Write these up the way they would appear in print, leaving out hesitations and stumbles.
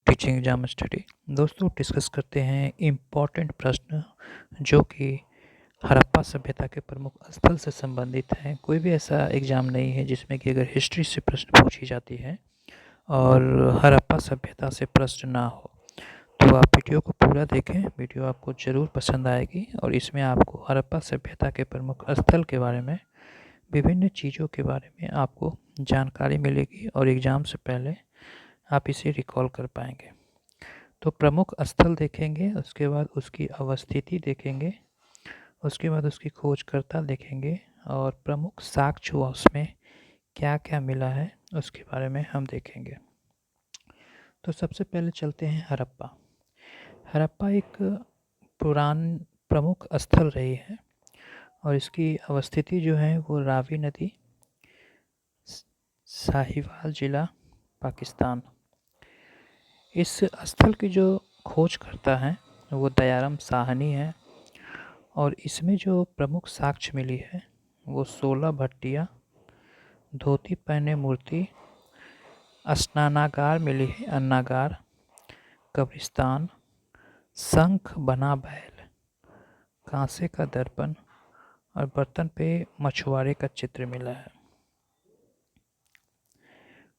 Teaching exam study. दोस्तों discuss करते हैं इम्पॉर्टेंट प्रश्न जो कि हड़प्पा सभ्यता के प्रमुख स्थल से संबंधित हैं। कोई भी ऐसा एग्ज़ाम नहीं है जिसमें कि अगर हिस्ट्री से प्रश्न पूछी जाती है और हड़प्पा सभ्यता से प्रश्न ना हो। तो आप वीडियो को पूरा देखें, वीडियो आपको ज़रूर पसंद आएगी और इसमें आपको हड़प्पा सभ्यता के प्रमुख स्थल के बारे में, विभिन्न चीज़ों के बारे में आपको जानकारी मिलेगी और एग्ज़ाम से पहले आप इसे रिकॉल कर पाएंगे। तो प्रमुख स्थल देखेंगे, उसके बाद उसकी अवस्थिति देखेंगे, उसके बाद उसकी खोजकर्ता देखेंगे और प्रमुख साक्ष्य उसमें क्या क्या मिला है उसके बारे में हम देखेंगे। तो सबसे पहले चलते हैं हड़प्पा। हड़प्पा एक प्रमुख स्थल रही है और इसकी अवस्थिति जो है वो रावी नदी, साहिवाल जिला, पाकिस्तान। इस स्थल की जो खोज करता है वो दयाराम साहनी है और इसमें जो प्रमुख साक्ष्य मिली है वो 16 भट्टियाँ, धोती पहने मूर्ति, स्नानागार मिली है, अन्नागार, कब्रिस्तान, शंख बना बैल, कांसे का दर्पण और बर्तन पे मछुआरे का चित्र मिला है।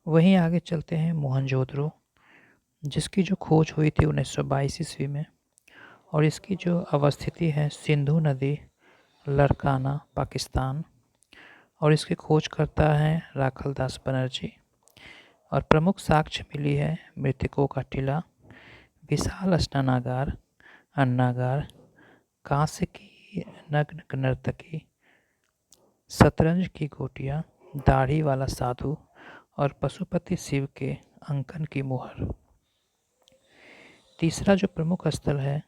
वहीं आगे चलते हैं मोहनजोदड़ो, जिसकी जो खोज हुई थी 1922 ईस्वी में और इसकी जो अवस्थिति है सिंधु नदी, लड़काना, पाकिस्तान और इसकी खोज करता है राखल दास बनर्जी और प्रमुख साक्ष्य मिली है मृतकों का टीला, विशाल स्नानागार, अन्नागार, कांस्य की नग्न नर्तकी, शतरंज की गोटियाँ, दाढ़ी वाला साधु और पशुपति शिव के अंकन की मुहर। तीसरा जो प्रमुख स्थल है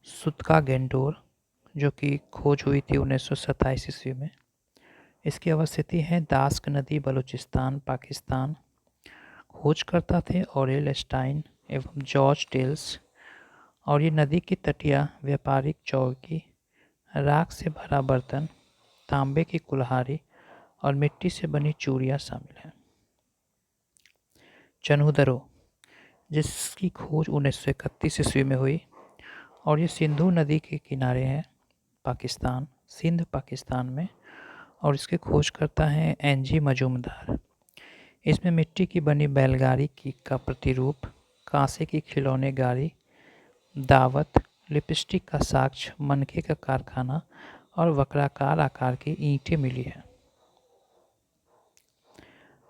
सुतका गेंडोर, जो कि खोज हुई थी 1927 ईस्वी में। इसकी अवस्थिति है दास्क नदी, बलूचिस्तान, पाकिस्तान। खोजकर्ता थे ऑरेल स्टाइन एवं जॉर्ज टेल्स और ये नदी की तटिया, व्यापारिक चौकी, राख से भरा बर्तन, तांबे की कुल्हाड़ी और मिट्टी से बनी चूड़ियाँ शामिल हैं। चन्हुदरो, जिसकी खोज 1931 ईस्वी में हुई और ये सिंधु नदी के किनारे है, पाकिस्तान, सिंध पाकिस्तान में और इसके खोज करता है एनजी मजूमदार। इसमें मिट्टी की बनी बैलगाड़ी का प्रतिरूप, कांसे की खिलौने गाड़ी, दावत, लिपस्टिक का साक्ष्य, मनके का कारखाना और वक्राकार आकार की ईंटें मिली हैं।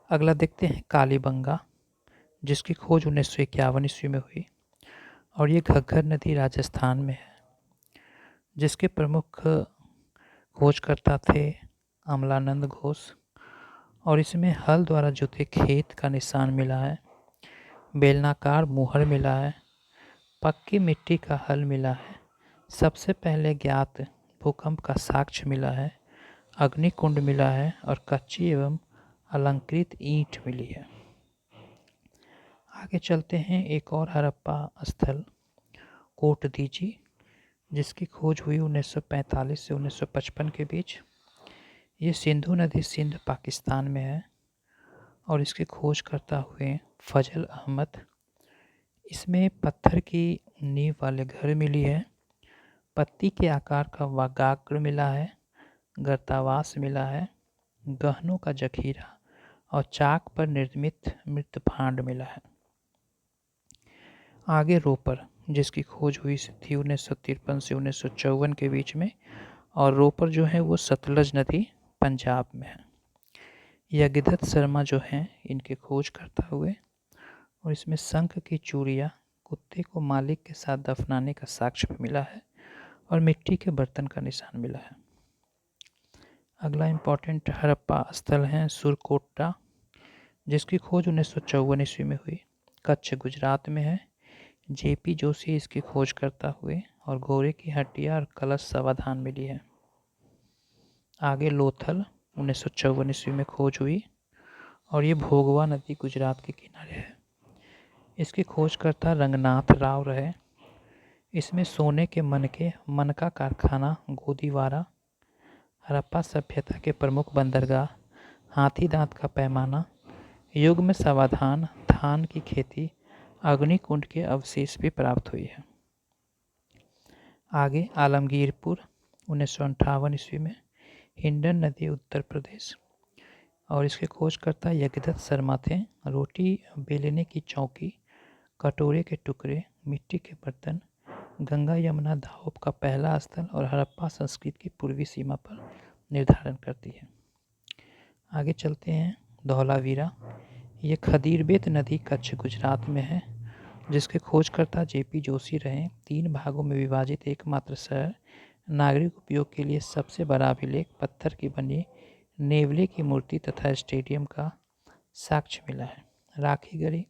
अगला देखते हैं कालीबंगा, जिसकी खोज 1951 ईस्वी में हुई और ये घग्गर नदी राजस्थान में है, जिसके प्रमुख खोजकर्ता थे अमलानंद घोष और इसमें हल द्वारा जोते खेत का निशान मिला है, बेलनाकार मुहर मिला है, पक्की मिट्टी का हल मिला है, सबसे पहले ज्ञात भूकंप का साक्ष्य मिला है, अग्निकुंड मिला है और कच्ची एवं अलंकृत ईंट मिली है। आगे चलते हैं एक और हड़प्पा स्थल कोटदीजी, जिसकी खोज हुई 1945 से 1955 के बीच। ये सिंधु नदी, सिंध पाकिस्तान में है और इसकी खोज करता हुए फजल अहमद। इसमें पत्थर की नींव वाले घर मिली है, पत्ती के आकार का वागाग्र मिला है, गर्तावास मिला है, गहनों का जखीरा और चाक पर निर्मित मृतभांड मिला है। आगे रोपर, जिसकी खोज हुई थी 1953 से 1954 के बीच में और रोपर जो है वो सतलज नदी, पंजाब में है। यज्ञदत्त शर्मा जो हैं इनके खोज करता हुए और इसमें शंख की चूड़ियाँ, कुत्ते को मालिक के साथ दफनाने का साक्ष्य भी मिला है और मिट्टी के बर्तन का निशान मिला है। अगला इम्पॉर्टेंट हड़प्पा स्थल है सुरकोटा, जिसकी खोज 1954 ईस्वी में हुई, कच्छ गुजरात में है। जेपी जोशी इसकी खोज करता हुए और घोड़े की हड्डियाँ और कलश सावधान मिली है। आगे लोथल 1954 ईस्वी में खोज हुई और ये भोगवा नदी गुजरात के किनारे है। इसकी खोज करता रंगनाथ राव रहे। इसमें सोने के मनके, मनका कारखाना, गोदीवारा, हड़प्पा सभ्यता के प्रमुख बंदरगाह, हाथी दांत का पैमाना, युग में सावधान, धान की खेती, अग्निकुंड के अवशेष भी प्राप्त हुई है। आगे आलमगीरपुर 1958 ईस्वी में, हिंडन नदी उत्तर प्रदेश, और इसके खोजकर्ता यज्ञदत्त शर्मा थे। रोटी बेलने की चौकी, कटोरे के टुकड़े, मिट्टी के बर्तन, गंगा यमुना दाव का पहला स्थल और हड़प्पा संस्कृति की पूर्वी सीमा पर निर्धारण करती है। आगे चलते हैं धौलावीरा। ये खदीरबेत नदी कच्छ गुजरात में है, जिसके खोजकर्ता जेपी जोशी रहे। 3 भागों में विभाजित एकमात्र शहर, नागरिक उपयोग के लिए सबसे बड़ा अभिलेख, पत्थर की बनी नेवले की मूर्ति तथा स्टेडियम का साक्ष्य मिला है। राखीगढ़ी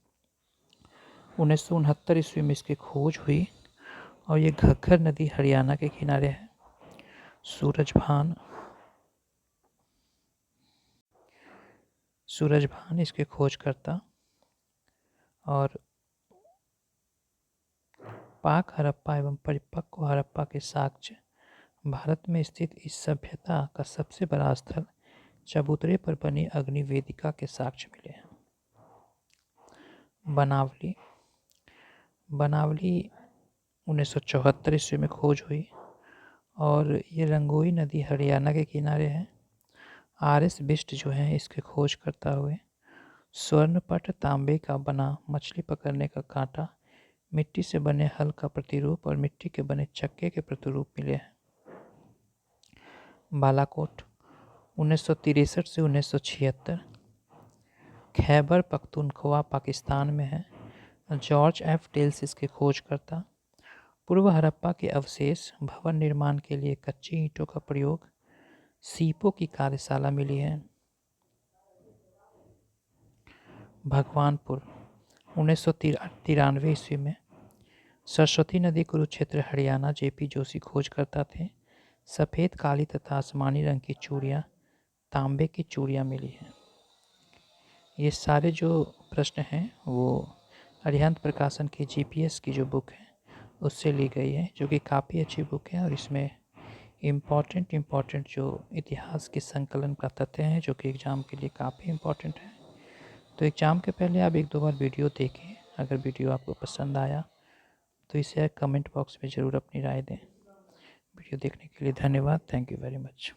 1969 ईस्वी में इसकी खोज हुई और ये घग्गर नदी हरियाणा के किनारे है। सूरजभान इसके खोजकर्ता और पाक हड़प्पा एवं परिपक्व हड़प्पा के साक्ष्य। भारत में स्थित इस सभ्यता का सबसे बड़ा स्थल चबूतरे पर बनी अग्नि वेदिका के साक्ष्य मिले हैं। बनावली 1974 ईस्वी में खोज हुई और ये रंगोई नदी हरियाणा के किनारे है। RS बिष्ट जो हैं इसके खोज करता हुए। स्वर्णपट तांबे का बना मछली पकड़ने का कांटा, मिट्टी से बने हल का प्रतिरूप और मिट्टी के बने चक्के के प्रतिरूप मिले हैं। बालाकोट 1963 से 1976, खैबर पख्तूनख्वा पाकिस्तान में है। जॉर्ज F टेल्स इसके खोज करता। पूर्व हड़प्पा के अवशेष, भवन निर्माण के लिए कच्ची ईंटों का प्रयोग, सीपों की कार्यशाला मिली है। भगवानपुर 1993 ईस्वी में, सरस्वती नदी कुरुक्षेत्र हरियाणा, जेपी जोशी खोजकर्ता थे। सफ़ेद, काली तथा आसमानी रंग की चूड़ियाँ, तांबे की चूड़ियाँ मिली हैं। ये सारे जो प्रश्न हैं वो अरिहंत प्रकाशन की GPS की जो बुक है उससे ली गई है, जो कि काफ़ी अच्छी बुक है और इसमें इम्पॉर्टेंट जो इतिहास के संकलन का तथ्य हैं जो कि एग्ज़ाम के लिए काफ़ी इम्पॉर्टेंट है। तो एग्ज़ाम के पहले आप 1-2 बार वीडियो देखें। अगर वीडियो आपको पसंद आया तो इसे कमेंट बॉक्स में ज़रूर अपनी राय दें। वीडियो देखने के लिए धन्यवाद। Thank you very much.